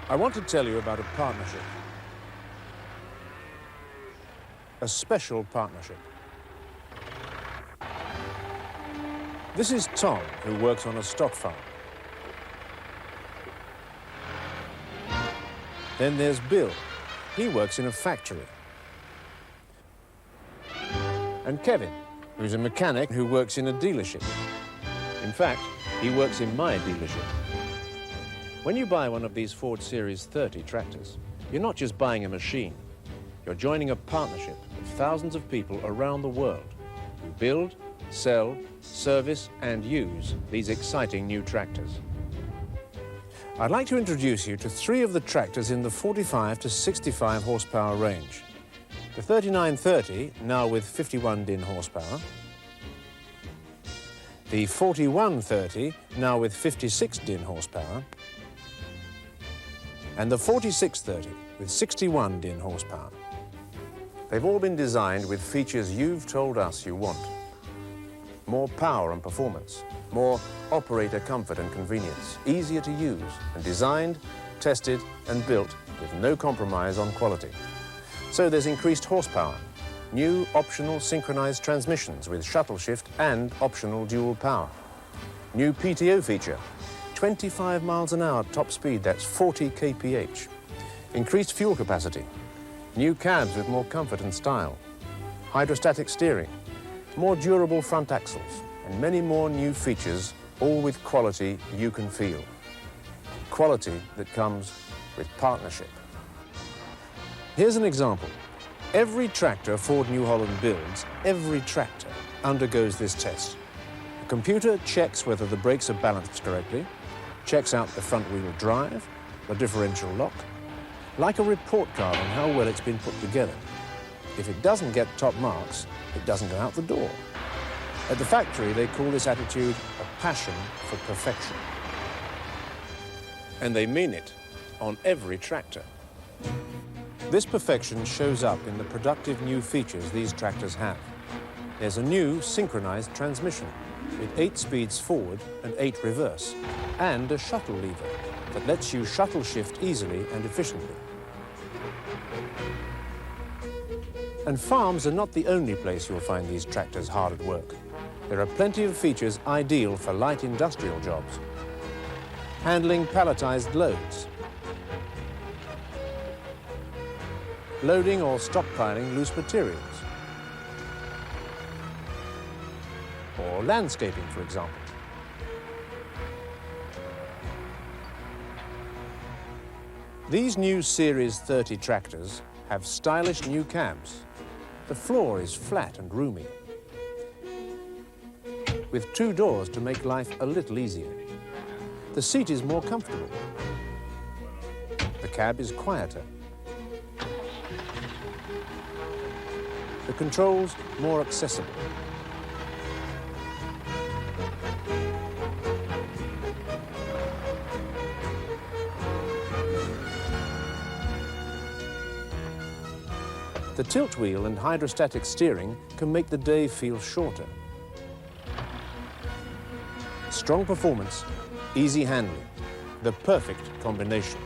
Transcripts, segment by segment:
I want to tell you about a partnership. A special partnership. This is Tom, who works on a stock farm. Then there's Bill. He works in a factory. And Kevin, who's a mechanic who works in a dealership. In fact, he works in my dealership. When you buy one of these Ford Series 30 tractors, you're not just buying a machine. You're joining a partnership with thousands of people around the world who build, sell, service and use these exciting new tractors. I'd like to introduce you to 3 of the tractors in the 45 to 65 horsepower range. The 3930, now with 51 din horsepower. The 4130, now with 56 din horsepower. And the 4630, with 61 din horsepower. They've all been designed with features you've told us you want. More power and performance, more operator comfort and convenience, easier to use, and designed, tested and built with no compromise on quality. So there's increased horsepower, new optional synchronized transmissions with shuttle shift and optional dual power. New PTO feature, 25 miles an hour top speed, that's 40 kph. Increased fuel capacity, new cabs with more comfort and style, hydrostatic steering, more durable front axles, and many more new features, all with quality you can feel. Quality that comes with partnership. Here's an example. Every tractor Ford New Holland builds, every tractor undergoes this test. The computer checks whether the brakes are balanced correctly, checks out the front-wheel drive, the differential lock, like a report card on how well it's been put together. If it doesn't get top marks, it doesn't go out the door. At the factory, they call this attitude a passion for perfection. And they mean it on every tractor. This perfection shows up in the productive new features these tractors have. There's a new synchronized transmission with 8 speeds forward and 8 reverse, and a shuttle lever that lets you shuttle shift easily and efficiently. And farms are not the only place you'll find these tractors hard at work. There are plenty of features ideal for light industrial jobs. Handling palletized loads, loading or stockpiling loose materials, or landscaping, for example. These new Series 30 tractors have stylish new cabs. The floor is flat and roomy, with 2 doors to make life a little easier. The seat is more comfortable. The cab is quieter. The controls more accessible. The tilt wheel and hydrostatic steering can make the day feel shorter. Strong performance, easy handling, the perfect combination.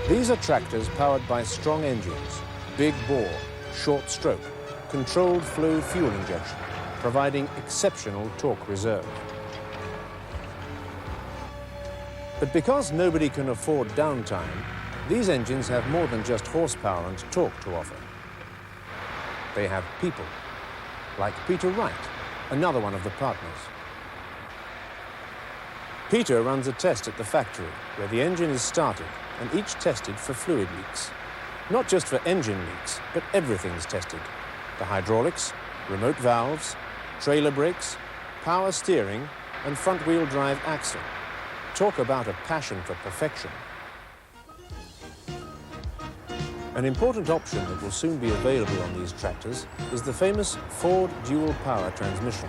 These are tractors powered by strong engines, big bore, short stroke, controlled flow fuel injection, providing exceptional torque reserve. But because nobody can afford downtime, these engines have more than just horsepower and torque to offer. They have people, like Peter Wright, another one of the partners. Peter runs a test at the factory where the engine is started and each tested for fluid leaks. Not just for engine leaks, but everything's tested. The hydraulics, remote valves, trailer brakes, power steering, and front-wheel drive axle. Talk about a passion for perfection. An important option that will soon be available on these tractors is the famous Ford dual power transmission.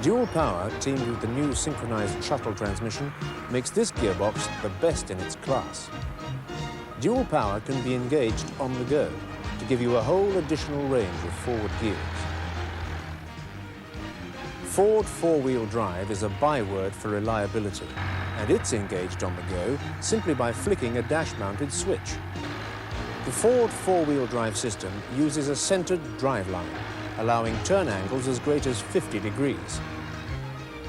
Dual power, teamed with the new synchronized shuttle transmission, makes this gearbox the best in its class. Dual power can be engaged on the go to give you a whole additional range of forward gears. Ford four-wheel drive is a byword for reliability, and it's engaged on the go simply by flicking a dash-mounted switch. The Ford four-wheel drive system uses a centred driveline, allowing turn angles as great as 50 degrees.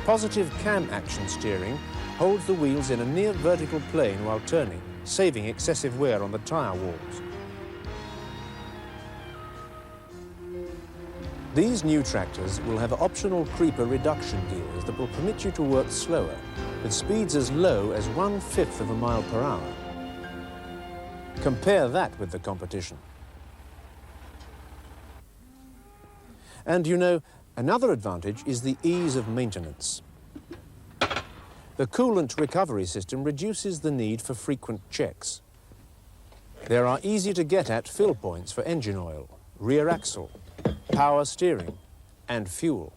Positive cam action steering holds the wheels in a near vertical plane while turning, saving excessive wear on the tyre walls. These new tractors will have optional creeper reduction gears that will permit you to work slower, with speeds as low as 1/5 of a mile per hour. Compare that with the competition. And you know, another advantage is the ease of maintenance. The coolant recovery system reduces the need for frequent checks. There are easy-to-get-at fill points for engine oil, rear axle, power steering, and fuel.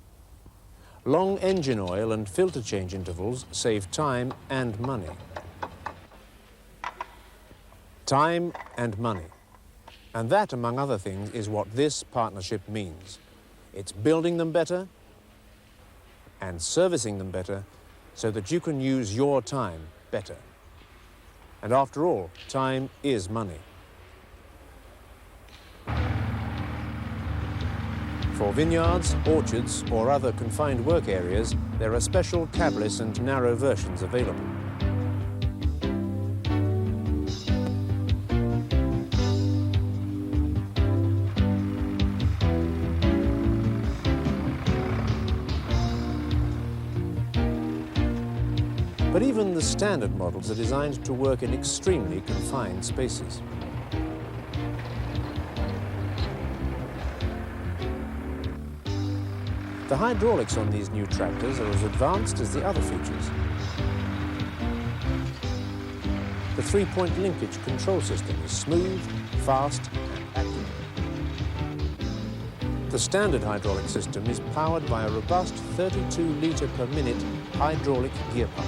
Long engine oil and filter change intervals save time and money. Time and money. And that, among other things, is what this partnership means. It's building them better and servicing them better so that you can use your time better. And after all, time is money. For vineyards, orchards, or other confined work areas, there are special cabless and narrow versions available. But even the standard models are designed to work in extremely confined spaces. The hydraulics on these new tractors are as advanced as the other features. The three-point linkage control system is smooth, fast, and accurate. The standard hydraulic system is powered by a robust 32-litre per minute hydraulic gear pump.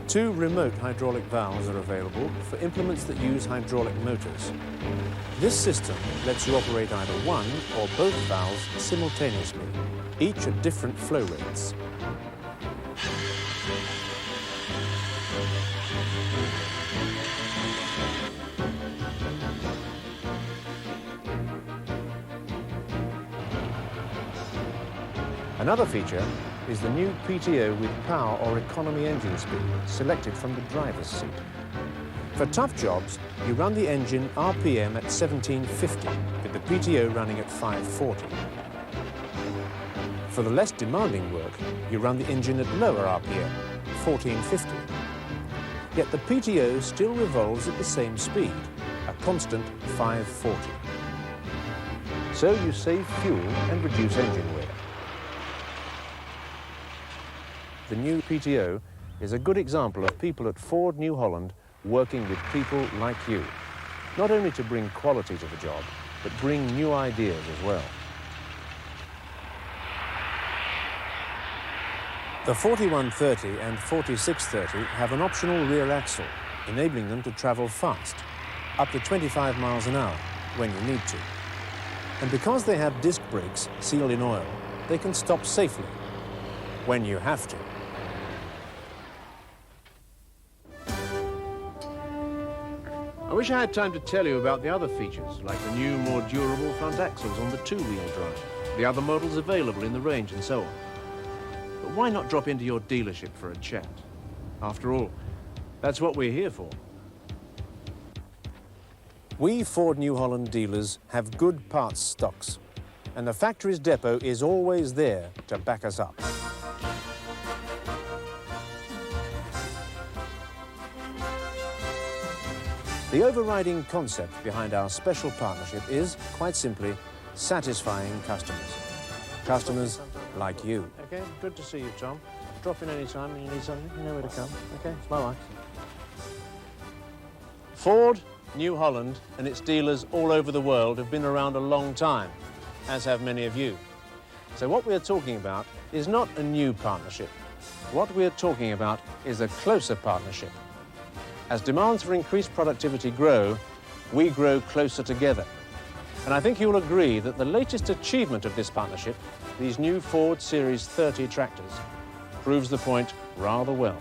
2 remote hydraulic valves are available for implements that use hydraulic motors. This system lets you operate either one or both valves simultaneously, each at different flow rates. Another feature is the new PTO with power or economy engine speed, selected from the driver's seat. For tough jobs, you run the engine RPM at 1750, with the PTO running at 540. For the less demanding work, you run the engine at lower RPM, 1450. Yet the PTO still revolves at the same speed, a constant 540. So you save fuel and reduce engine wear. The new PTO is a good example of people at Ford New Holland working with people like you, not only to bring quality to the job, but bring new ideas as well. The 4130 and 4630 have an optional rear axle, enabling them to travel fast, up to 25 miles an hour when you need to. And because they have disc brakes sealed in oil, they can stop safely when you have to. I wish I had time to tell you about the other features, like the new, more durable front axles on the two-wheel drive, the other models available in the range and so on. But why not drop into your dealership for a chat? After all, that's what we're here for. We Ford New Holland dealers have good parts stocks, and the factory's depot is always there to back us up. The overriding concept behind our special partnership is, quite simply, satisfying customers. Customers like you. Okay, good to see you, Tom. Drop in any time when you need something. You know where to come. Okay, bye-bye. Ford, New Holland, and its dealers all over the world have been around a long time, as have many of you. So what we're talking about is not a new partnership. What we're talking about is a closer partnership. As demands for increased productivity grow, we grow closer together. And I think you'll agree that the latest achievement of this partnership these new Ford Series 30 tractors proves the point rather well.